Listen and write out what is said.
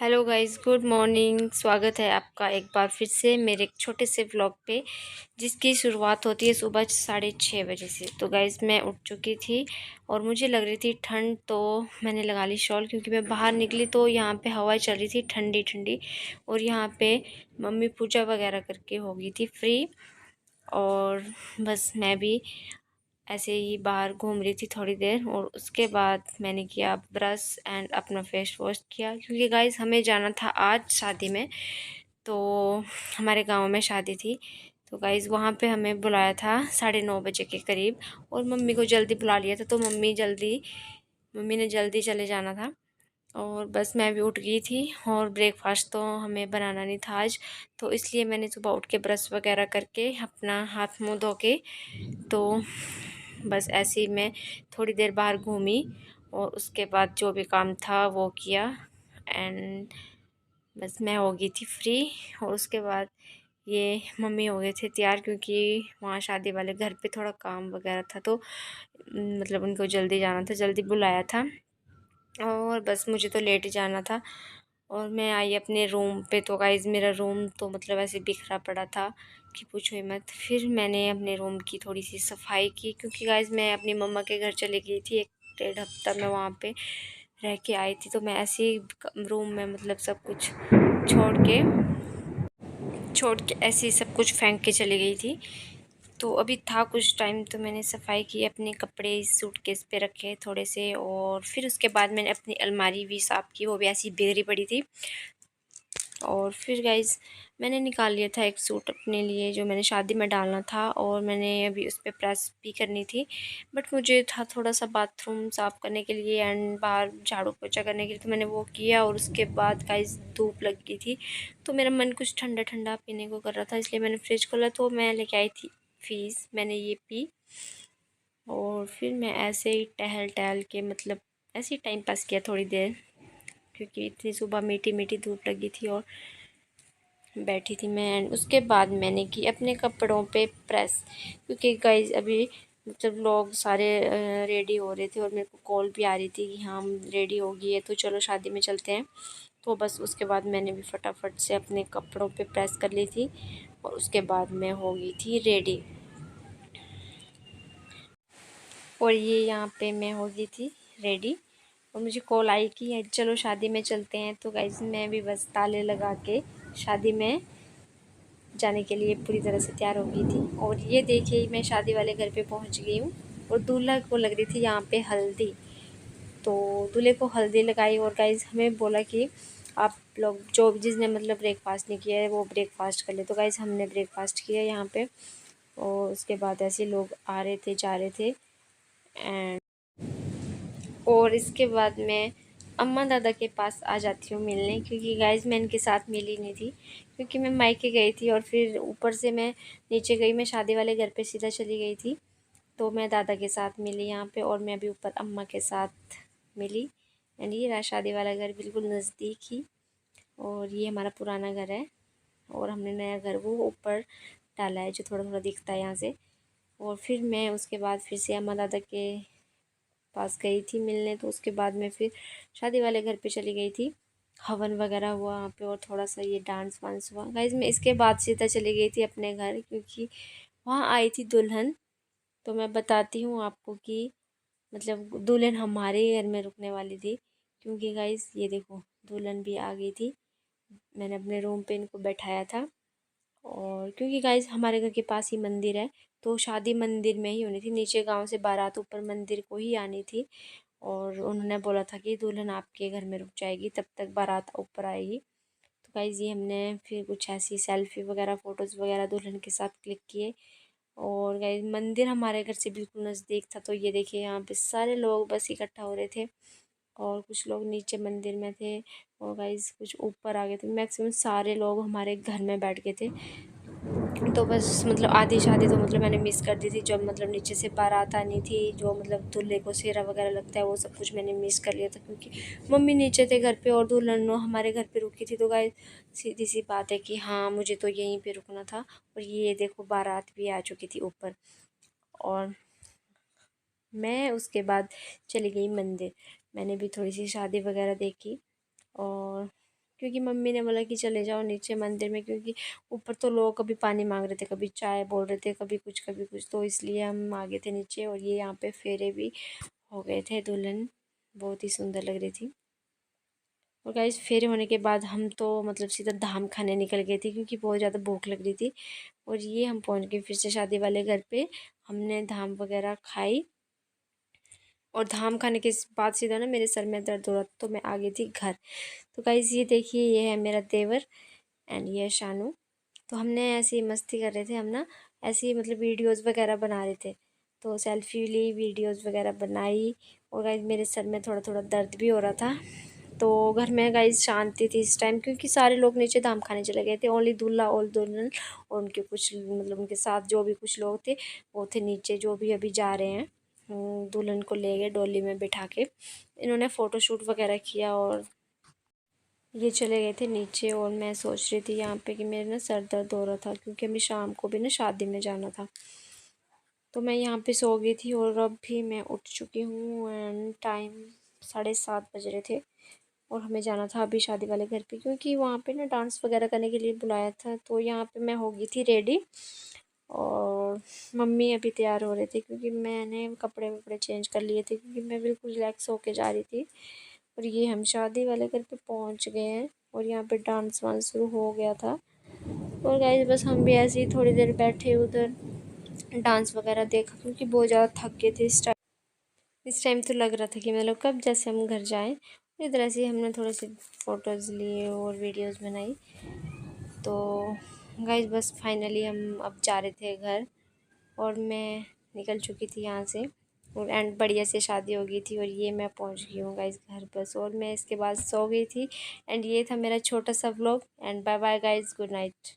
Hello guys, good morning. स्वागत है आपका एक बार फिर से मेरे एक छोटे से व्लॉग पे, जिसकी शुरुआत होती है सुबह 6:30 बजे से। तो गाइस मैं उठ चुकी थी और मुझे लग रही थी ठंड, तो मैंने लगा ली शॉल, क्योंकि मैं बाहर निकली तो यहाँ पे हवा चल रही थी ठंडी ठंडी। और यहाँ पे मम्मी पूजा वगैरह करके हो गई थी फ्री, और बस मैं भी ऐसे ही बाहर घूम रही थी थोड़ी देर। और उसके बाद मैंने किया ब्रश एंड अपना फेस वॉश किया, क्योंकि गाइस हमें जाना था आज शादी में। तो हमारे गांव में शादी थी, तो गाइस वहाँ पे हमें बुलाया था 9:30 बजे के करीब। और मम्मी को जल्दी बुला लिया था, तो मम्मी ने जल्दी चले जाना था। और बस मैं भी उठ गई थी, और ब्रेकफास्ट तो हमें बनाना नहीं था आज, तो इसलिए मैंने सुबह उठ के ब्रश वगैरह करके अपना हाथ मुँह धो के, तो बस ऐसे ही मैं थोड़ी देर बाहर घूमी। और उसके बाद जो भी काम था वो किया, एंड बस मैं हो गई थी फ्री। और उसके बाद ये मम्मी हो गए थे तैयार, क्योंकि वहाँ शादी वाले घर पे थोड़ा काम वगैरह था, तो मतलब उनको जल्दी जाना था, जल्दी बुलाया था। और बस मुझे तो लेट जाना था। और मैं आई अपने रूम पे, तो गाइज़ मेरा रूम तो मतलब ऐसे बिखरा पड़ा था कि पूछो ही मत। फिर मैंने अपने रूम की थोड़ी सी सफाई की, क्योंकि गाइज़ मैं अपनी मम्मा के घर चली गई थी, 1 डेढ़ हफ्ता मैं वहाँ पे रह के आई थी। तो मैं ऐसे ही रूम में मतलब सब कुछ छोड़ के ऐसे ही सब कुछ फेंक के चली गई थी। तो अभी था कुछ टाइम, तो मैंने सफाई की, अपने कपड़े सूटकेस पे रखे थोड़े से। और फिर उसके बाद मैंने अपनी अलमारी भी साफ़ की, वो भी ऐसी बिखरी पड़ी थी। और फिर गाइज़ मैंने निकाल लिया था एक सूट अपने लिए, जो मैंने शादी में डालना था, और मैंने अभी उस पर प्रेस भी करनी थी। बट मुझे था थोड़ा सा बाथरूम साफ़ करने के लिए एंड बाहर झाड़ू पोछा करने के लिए, तो मैंने वो किया। और उसके बाद गाइज़ धूप लग गई थी, तो मेरा मन कुछ ठंडा ठंडा पीने को कर रहा था, इसलिए मैंने फ्रिज खोला, तो मैं लेके आई थी फीस। मैंने ये पी, और फिर मैं ऐसे ही टहल टहल के मतलब ऐसे ही टाइम पास किया थोड़ी देर, क्योंकि इतनी सुबह मीठी मीठी धूप लगी थी और बैठी थी मैं। एंड उसके बाद मैंने की अपने कपड़ों पे प्रेस, क्योंकि गाइज अभी जब लोग सारे रेडी हो रहे थे, और मेरे को कॉल भी आ रही थी कि हाँ हम रेडी हो गई है, तो चलो शादी में चलते हैं। तो बस उसके बाद मैंने भी फटाफट से अपने कपड़ों पे प्रेस कर ली थी, और उसके बाद मैं हो गई थी रेडी। और ये यहाँ पे मैं हो गई थी रेडी, और मुझे कॉल आई कि चलो शादी में चलते हैं। तो गाइज मैं भी बस ताले लगा के शादी में जाने के लिए पूरी तरह से तैयार हो गई थी। और ये देखिए मैं शादी वाले घर पे पहुंच गई हूँ, और दूल्हा को लग रही थी यहाँ पे हल्दी, तो दूल्हे को हल्दी लगाई। और गाइज हमें बोला कि आप लोग जो जिसने मतलब ब्रेकफास्ट नहीं किया है वो ब्रेकफास्ट कर ले। तो गाइज हमने ब्रेकफास्ट किया यहाँ पे, और उसके बाद ऐसे लोग आ रहे थे जा रहे थे। एंड और इसके बाद मैं अम्मा दादा के पास आ जाती हूँ मिलने, क्योंकि गाइज़ मैं इनके साथ मिली नहीं थी, क्योंकि मैं मायके गई थी, और फिर ऊपर से मैं नीचे गई, मैं शादी वाले घर पे सीधा चली गई थी। तो मैं दादा के साथ मिली यहाँ पे, और मैं भी ऊपर अम्मा के साथ मिली। एंड ये रहा शादी वाला घर बिल्कुल नज़दीक ही, और ये हमारा पुराना घर है, और हमने नया घर वो ऊपर डाला है, जो थोड़ा थोड़ा दिखता है यहाँ से। और फिर मैं उसके बाद फिर से अम्मा दादा के पास गई थी मिलने, तो उसके बाद मैं फिर शादी वाले घर पे चली गई थी। हवन वगैरह हुआ वहाँ पे, और थोड़ा सा ये डांस वांस हुआ। गाइज मैं इसके बाद सीधा चली गई थी अपने घर, क्योंकि वहाँ आई थी दुल्हन। तो मैं बताती हूँ आपको कि मतलब दुल्हन हमारे ही घर में रुकने वाली थी, क्योंकि गाइज ये देखो दुल्हन भी आ गई थी। मैंने अपने रूम पे इनको बैठाया था, और क्योंकि गाइज हमारे घर के पास ही मंदिर है, तो शादी मंदिर में ही होनी थी। नीचे गांव से बारात ऊपर मंदिर को ही आनी थी, और उन्होंने बोला था कि दुल्हन आपके घर में रुक जाएगी, तब तक बारात ऊपर आएगी। तो गाइज ये हमने फिर कुछ ऐसी सेल्फी वगैरह फ़ोटोज़ वगैरह दुल्हन के साथ क्लिक किए। और गाइज मंदिर हमारे घर से बिल्कुल नज़दीक था, तो ये देखिए यहाँ पे सारे लोग बस इकट्ठा हो रहे थे, और कुछ लोग नीचे मंदिर में थे, और गाइज कुछ ऊपर आ गए थे। मैक्सिमम सारे लोग हमारे घर में बैठ गए थे। तो बस मतलब आधी शादी तो मतलब मैंने मिस कर दी थी, जब मतलब नीचे से बारात आनी थी, जो मतलब दूल्हे को सेहरा वगैरह लगता है, वो सब कुछ मैंने मिस कर लिया था, क्योंकि मम्मी नीचे थे घर पे और दुल्हन हमारे घर पे रुकी थी। तो गाइस सीधी सी बात है कि हाँ मुझे तो यहीं पे रुकना था। और ये देखो बारात भी आ चुकी थी ऊपर, और मैं उसके बाद चली गई मंदिर। मैंने भी थोड़ी सी शादी वगैरह देखी, और क्योंकि मम्मी ने बोला कि चले जाओ नीचे मंदिर में, क्योंकि ऊपर तो लोग कभी पानी मांग रहे थे, कभी चाय बोल रहे थे, कभी कुछ, तो इसलिए हम आ गए थे नीचे। और ये यहाँ पे फेरे भी हो गए थे, दुल्हन बहुत ही सुंदर लग रही थी। और गाइस फेरे होने के बाद हम तो मतलब सीधा धाम खाने निकल गए थे, क्योंकि बहुत ज़्यादा भूख लग रही थी। और ये हम पहुंच गए फिर से शादी वाले घर पे। हमने धाम वगैरह खाई, और धाम खाने के बाद सीधा ना मेरे सर में दर्द हो रहा था, तो मैं आ गई थी घर। तो गाइस ये देखिए, ये है मेरा देवर एंड ये है शानू। तो हमने ऐसे ही मस्ती कर रहे थे, हम ना ऐसे ही मतलब वीडियोस वगैरह बना रहे थे। तो सेल्फी ली, वीडियोस वगैरह बनाई। और गाइस मेरे सर में थोड़ा थोड़ा दर्द भी हो रहा था। तो घर में गाइस शांति थी इस टाइम, क्योंकि सारे लोग नीचे धाम खाने चले गए थे। ओनली दूल्हा और दुल्हन और उनके कुछ मतलब उनके साथ जो भी कुछ लोग थे वो थे नीचे, जो भी अभी जा रहे हैं। दुल्हन को ले गए डोली में बिठा के, इन्होंने फ़ोटोशूट वगैरह किया और ये चले गए थे नीचे। और मैं सोच रही थी यहाँ पे कि मेरे ना सर दर्द हो रहा था, क्योंकि अभी शाम को भी ना शादी में जाना था। तो मैं यहाँ पे सो गई थी, और अब भी मैं उठ चुकी हूँ एंड टाइम 7:30 बज रहे थे। और हमें जाना था अभी शादी वाले घर पे, क्योंकि वहाँ पे ना डांस वगैरह करने के लिए बुलाया था। तो यहाँ पे मैं हो गई थी रेडी, और मम्मी अभी तैयार हो रहे थे, क्योंकि मैंने कपड़े वपड़े चेंज कर लिए थे, क्योंकि मैं बिल्कुल रिलैक्स होके जा रही थी। और ये हम शादी वाले घर पे पहुँच गए हैं, और यहाँ पे डांस वांस शुरू हो गया था। और गाइस बस हम भी ऐसे ही थोड़ी देर बैठे उधर डांस वगैरह देखा, क्योंकि बहुत ज़्यादा थक गए थे इस टाइम तो लग रहा था कि मतलब कब जैसे हम घर जाएं। इधर ऐसे ही हमने थोड़े से फ़ोटोज़ लिए और वीडियोस बनाई। तो गाइस बस फाइनली हम अब जा रहे थे घर, और मैं निकल चुकी थी यहाँ से। और एंड बढ़िया से शादी हो गई थी, और ये मैं पहुँच गई हूँ गाइस घर बस। और मैं इसके बाद सो गई थी। एंड ये था मेरा छोटा सा vlog, and bye bye guys, good night.